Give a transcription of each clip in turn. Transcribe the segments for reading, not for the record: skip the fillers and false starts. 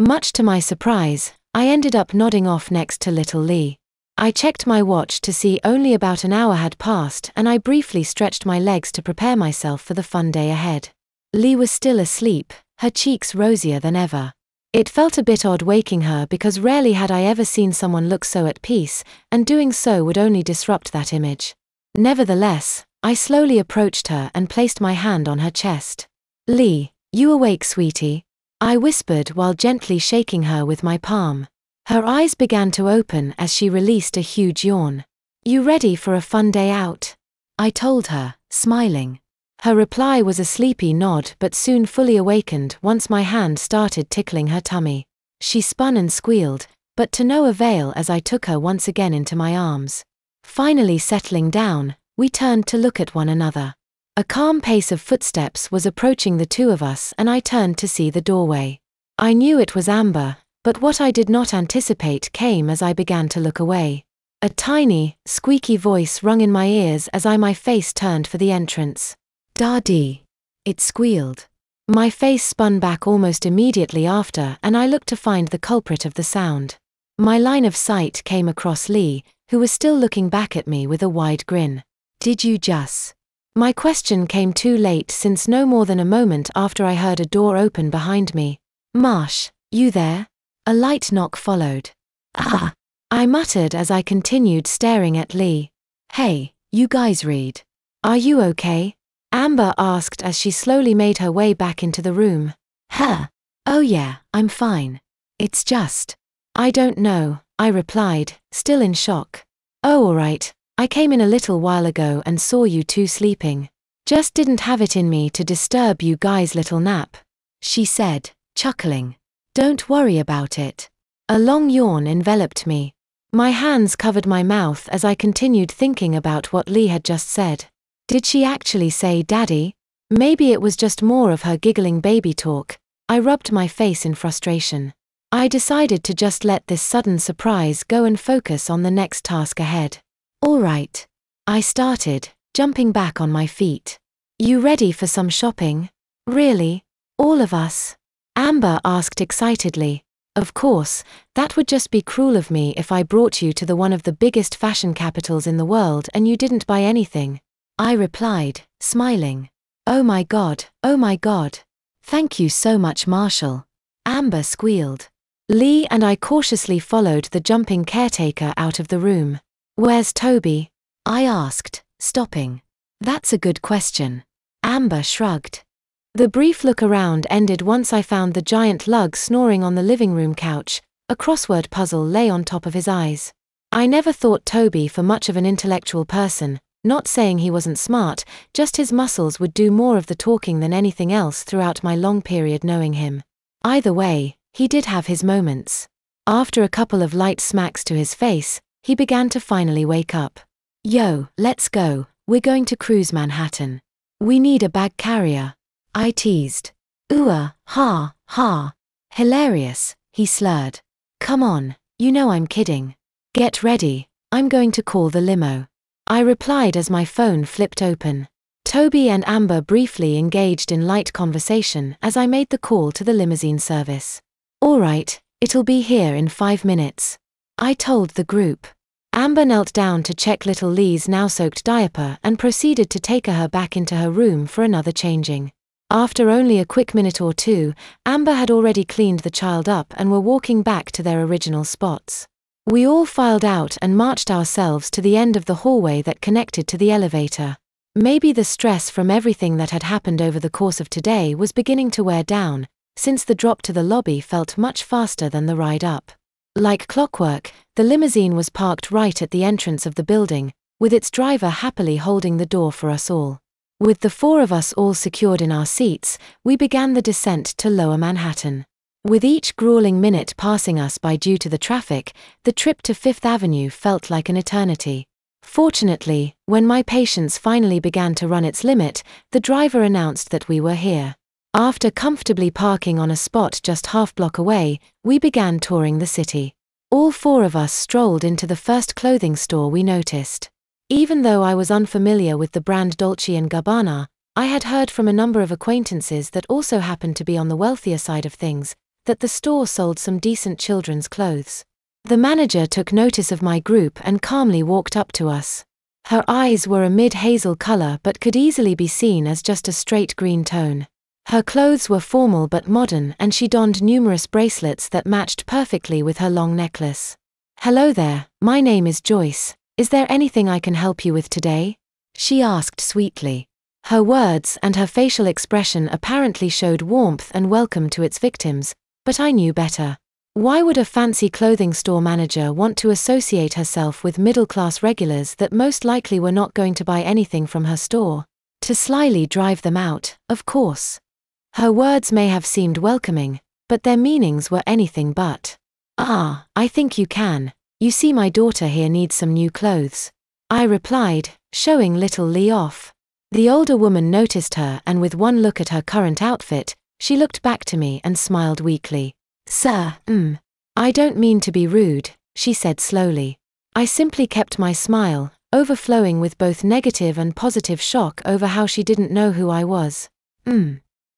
Much to my surprise, I ended up nodding off next to little Lee. I checked my watch to see only about an hour had passed, and I briefly stretched my legs to prepare myself for the fun day ahead. Lee was still asleep, her cheeks rosier than ever. It felt a bit odd waking her because rarely had I ever seen someone look so at peace, and doing so would only disrupt that image. Nevertheless, I slowly approached her and placed my hand on her chest. "Lee, you awake, sweetie?" I whispered while gently shaking her with my palm. Her eyes began to open as she released a huge yawn. "You ready for a fun day out?" I told her, smiling. Her reply was a sleepy nod, but soon fully awakened once my hand started tickling her tummy. She spun and squealed, but to no avail as I took her once again into my arms. Finally settling down, we turned to look at one another. A calm pace of footsteps was approaching the two of us, and I turned to see the doorway. I knew it was Amber, but what I did not anticipate came as I began to look away. A tiny, squeaky voice rung in my ears as my face turned for the entrance. "Daddy," it squealed. My face spun back almost immediately after, and I looked to find the culprit of the sound. My line of sight came across Lee, who was still looking back at me with a wide grin. "Did you just?" My question came too late, since no more than a moment after I heard a door open behind me. "Marsh, you there?" A light knock followed. "Ah," I muttered as I continued staring at Lee. "Hey, you guys read. Are you okay?" Amber asked as she slowly made her way back into the room. "Huh? Oh yeah, I'm fine. It's just, I don't know," I replied, still in shock. "Oh alright, I came in a little while ago and saw you two sleeping. Just didn't have it in me to disturb you guys' little nap," she said, chuckling. "Don't worry about it." A long yawn enveloped me. My hands covered my mouth as I continued thinking about what Lee had just said. Did she actually say daddy? Maybe it was just more of her giggling baby talk. I rubbed my face in frustration. I decided to just let this sudden surprise go and focus on the next task ahead. "All right," I started, jumping back on my feet. "You ready for some shopping?" "Really? All of us?" Amber asked excitedly. "Of course, that would just be cruel of me if I brought you to one of the biggest fashion capitals in the world and you didn't buy anything," I replied, smiling. Oh my God, thank you so much, Marshall," Amber squealed. Lee and I cautiously followed the jumping caretaker out of the room. "Where's Toby?" I asked, stopping. "That's a good question." Amber shrugged. The brief look around ended once I found the giant lug snoring on the living room couch. A crossword puzzle lay on top of his eyes. I never thought Toby for much of an intellectual person, not saying he wasn't smart, just his muscles would do more of the talking than anything else throughout my long period knowing him. Either way, he did have his moments. After a couple of light smacks to his face, he began to finally wake up. "Yo, let's go, we're going to cruise Manhattan. We need a bag carrier," I teased. "Ooh, ha, ha. Hilarious," he slurred. "Come on, you know I'm kidding. Get ready, I'm going to call the limo," I replied as my phone flipped open. Toby and Amber briefly engaged in light conversation as I made the call to the limousine service. "All right, it'll be here in 5 minutes," I told the group. Amber knelt down to check little Lee's now-soaked diaper and proceeded to take her back into her room for another changing. After only a quick minute or two, Amber had already cleaned the child up and were walking back to their original spots. We all filed out and marched ourselves to the end of the hallway that connected to the elevator. Maybe the stress from everything that had happened over the course of today was beginning to wear down, since the drop to the lobby felt much faster than the ride up. Like clockwork, the limousine was parked right at the entrance of the building, with its driver happily holding the door for us all. With the 4 of us all secured in our seats, we began the descent to Lower Manhattan. With each grueling minute passing us by due to the traffic, the trip to Fifth Avenue felt like an eternity. Fortunately, when my patience finally began to run its limit, the driver announced that we were here. After comfortably parking on a spot just half-block away, we began touring the city. All 4 of us strolled into the first clothing store we noticed. Even though I was unfamiliar with the brand Dolce & Gabbana, I had heard from a number of acquaintances that also happened to be on the wealthier side of things, that the store sold some decent children's clothes. The manager took notice of my group and calmly walked up to us. Her eyes were a mid-hazel color but could easily be seen as just a straight green tone. Her clothes were formal but modern, and she donned numerous bracelets that matched perfectly with her long necklace. "Hello there, my name is Joyce. Is there anything I can help you with today?" she asked sweetly. Her words and her facial expression apparently showed warmth and welcome to its victims, but I knew better. Why would a fancy clothing store manager want to associate herself with middle-class regulars that most likely were not going to buy anything from her store? To slyly drive them out, of course. Her words may have seemed welcoming, but their meanings were anything but. "Ah, I think you can. You see, my daughter here needs some new clothes," I replied, showing little Lee off. The older woman noticed her, and with one look at her current outfit, she looked back to me and smiled weakly. "Sir, I don't mean to be rude," she said slowly. I simply kept my smile, overflowing with both negative and positive shock over how she didn't know who I was.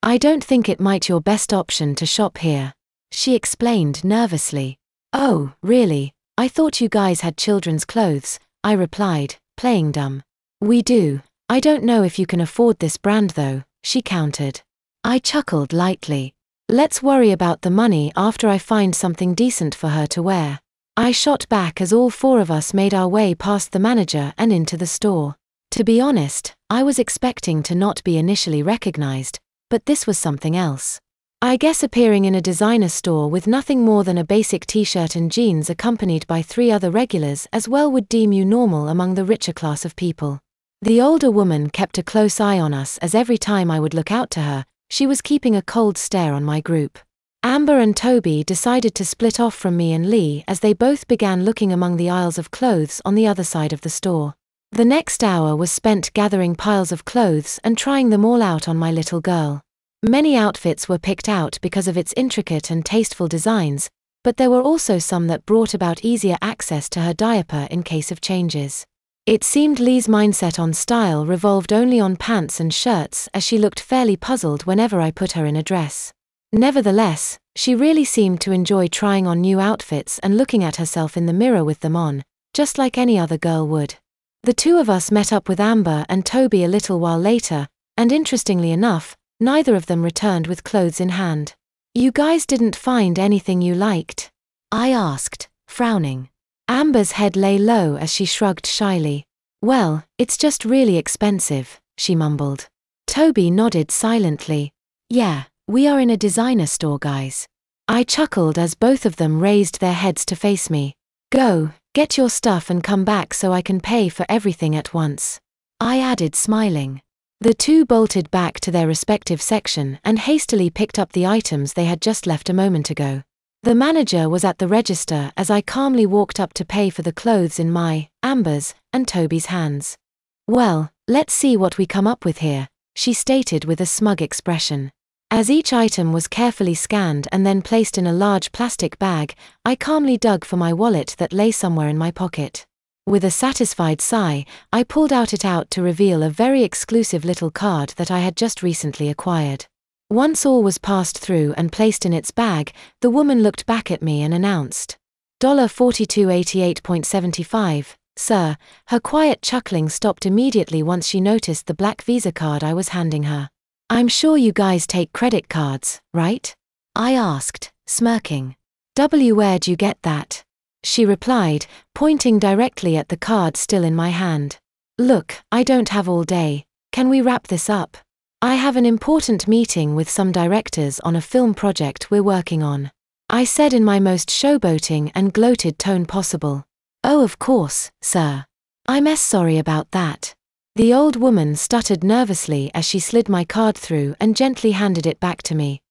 "I don't think it might your best option to shop here," she explained nervously. "Oh, really? I thought you guys had children's clothes," I replied, playing dumb. "We do. I don't know if you can afford this brand though," she countered. I chuckled lightly. "Let's worry about the money after I find something decent for her to wear," I shot back as all four of us made our way past the manager and into the store. To be honest, I was expecting to not be initially recognized, but this was something else. I guess appearing in a designer store with nothing more than a basic t-shirt and jeans accompanied by 3 other regulars as well would deem you normal among the richer class of people. The older woman kept a close eye on us, as every time I would look out to her, she was keeping a cold stare on my group. Amber and Toby decided to split off from me and Lee as they both began looking among the aisles of clothes on the other side of the store. The next hour was spent gathering piles of clothes and trying them all out on my little girl. Many outfits were picked out because of its intricate and tasteful designs, but there were also some that brought about easier access to her diaper in case of changes. It seemed Lee's mindset on style revolved only on pants and shirts, as she looked fairly puzzled whenever I put her in a dress. Nevertheless, she really seemed to enjoy trying on new outfits and looking at herself in the mirror with them on, just like any other girl would. The two of us met up with Amber and Toby a little while later, and interestingly enough, neither of them returned with clothes in hand. "You guys didn't find anything you liked?" I asked, frowning. Amber's head lay low as she shrugged shyly. "Well, it's just really expensive," she mumbled. Toby nodded silently. "Yeah, we are in a designer store, guys." I chuckled as both of them raised their heads to face me. "Go, get your stuff and come back so I can pay for everything at once," I added, smiling. The two bolted back to their respective section and hastily picked up the items they had just left a moment ago. The manager was at the register as I calmly walked up to pay for the clothes in my, Amber's, and Toby's hands. "Well, let's see what we come up with here," she stated with a smug expression. As each item was carefully scanned and then placed in a large plastic bag, I calmly dug for my wallet that lay somewhere in my pocket. With a satisfied sigh, I pulled it out to reveal a very exclusive little card that I had just recently acquired. Once all was passed through and placed in its bag, the woman looked back at me and announced, $4288.75, sir." Her quiet chuckling stopped immediately once she noticed the black Visa card I was handing her. "I'm sure you guys take credit cards, right?" I asked, smirking. "Where'd you get that?" she replied, pointing directly at the card still in my hand. "Look, I don't have all day. Can we wrap this up? I have an important meeting with some directors on a film project we're working on," I said in my most showboating and gloated tone possible. "Oh, of course, sir. I'm sorry about that." The old woman stuttered nervously as she slid my card through and gently handed it back to me.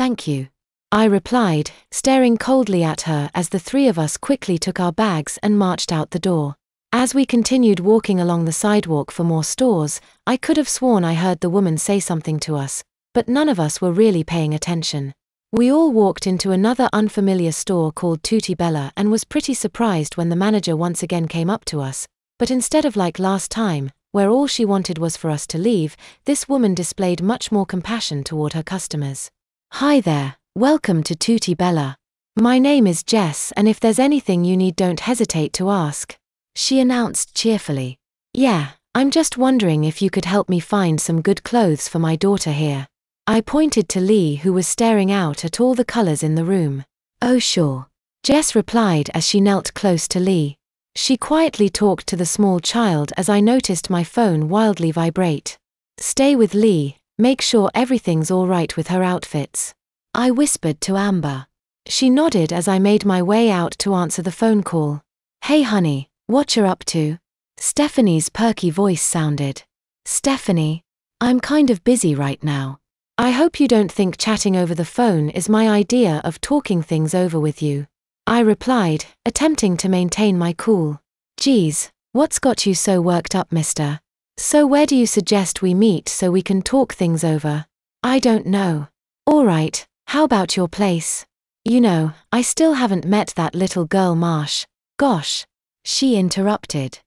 Thank you," I replied, staring coldly at her as the 3 of us quickly took our bags and marched out the door. As we continued walking along the sidewalk for more stores, I could have sworn I heard the woman say something to us, but none of us were really paying attention. We all walked into another unfamiliar store called Tutti Bella and was pretty surprised when the manager once again came up to us, but instead of like last time, where all she wanted was for us to leave, this woman displayed much more compassion toward her customers. "Hi there, Welcome to Tutti Bella. My name is Jess, and if there's anything you need, don't hesitate to ask, she announced cheerfully. Yeah, I'm just wondering if you could help me find some good clothes for my daughter here. I pointed to Lee, who was staring out at all the colors in the room. Oh sure, Jess replied as she knelt close to Lee. She quietly talked to the small child as I noticed my phone wildly vibrate. Stay with Lee, make sure everything's all right with her outfits, I whispered to Amber. She nodded as I made my way out to answer the phone call. Hey honey, what you up to? Stephanie's perky voice sounded. Stephanie, I'm kind of busy right now. I hope you don't think chatting over the phone is my idea of talking things over with you, I replied, attempting to maintain my cool. Geez, what's got you so worked up, mister? So where do you suggest we meet so we can talk things over? I don't know. Alright, how about your place? You know, I still haven't met that little girl Marsh. Gosh, she interrupted.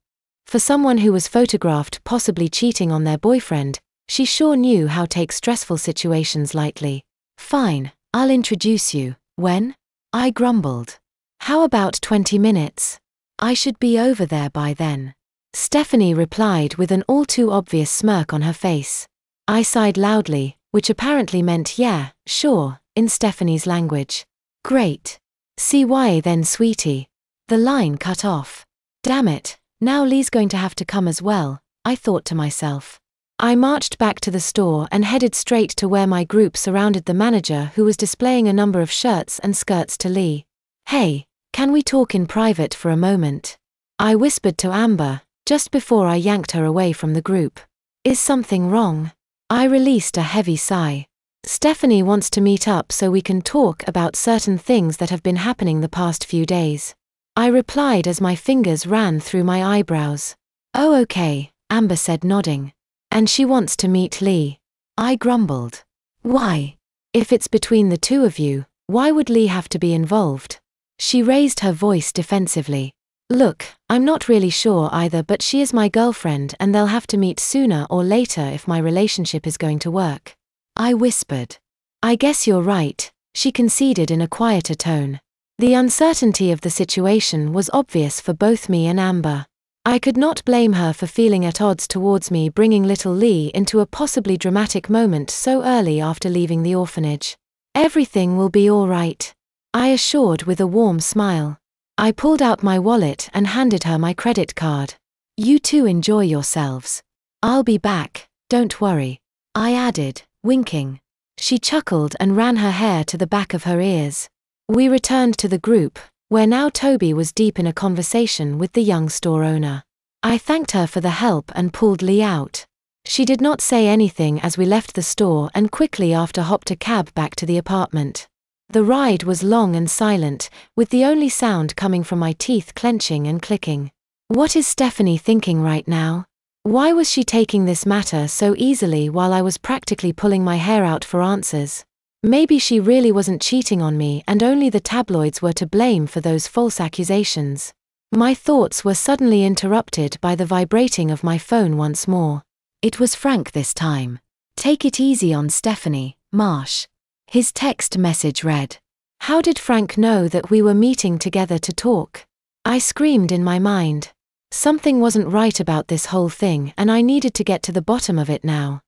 For someone who was photographed possibly cheating on their boyfriend, she sure knew how to take stressful situations lightly. Fine, I'll introduce you. When? I grumbled. How about 20 minutes? I should be over there by then. Stephanie replied with an all too obvious smirk on her face. I sighed loudly, which apparently meant yeah, sure, in Stephanie's language. Great. See why then, sweetie. The line cut off. Damn it, now Lee's going to have to come as well, I thought to myself. I marched back to the store and headed straight to where my group surrounded the manager, who was displaying a number of shirts and skirts to Lee. Hey, can we talk in private for a moment? I whispered to Amber, just before I yanked her away from the group. Is something wrong? I released a heavy sigh. Stephanie wants to meet up so we can talk about certain things that have been happening the past few days, I replied as my fingers ran through my eyebrows. Oh okay, Amber said, nodding. And she wants to meet Lee. I grumbled. Why? If it's between the two of you, why would Lee have to be involved? She raised her voice defensively. Look, I'm not really sure either, but she is my girlfriend and they'll have to meet sooner or later if my relationship is going to work, I whispered. I guess you're right, she conceded in a quieter tone. The uncertainty of the situation was obvious for both me and Amber. I could not blame her for feeling at odds towards me bringing little Lee into a possibly dramatic moment so early after leaving the orphanage. Everything will be all right, I assured with a warm smile. I pulled out my wallet and handed her my credit card. You two enjoy yourselves. I'll be back, don't worry, I added, winking. She chuckled and ran her hair to the back of her ears. We returned to the group, where now Toby was deep in a conversation with the young store owner. I thanked her for the help and pulled Lee out. She did not say anything as we left the store and quickly after hopped a cab back to the apartment. The ride was long and silent, with the only sound coming from my teeth clenching and clicking. What is Stephanie thinking right now? Why was she taking this matter so easily while I was practically pulling my hair out for answers? Maybe she really wasn't cheating on me and only the tabloids were to blame for those false accusations. My thoughts were suddenly interrupted by the vibrating of my phone once more. It was Frank this time. Take it easy on Stephanie, Marsh. His text message read. How did Frank know that we were meeting together to talk? I screamed in my mind. Something wasn't right about this whole thing and I needed to get to the bottom of it now.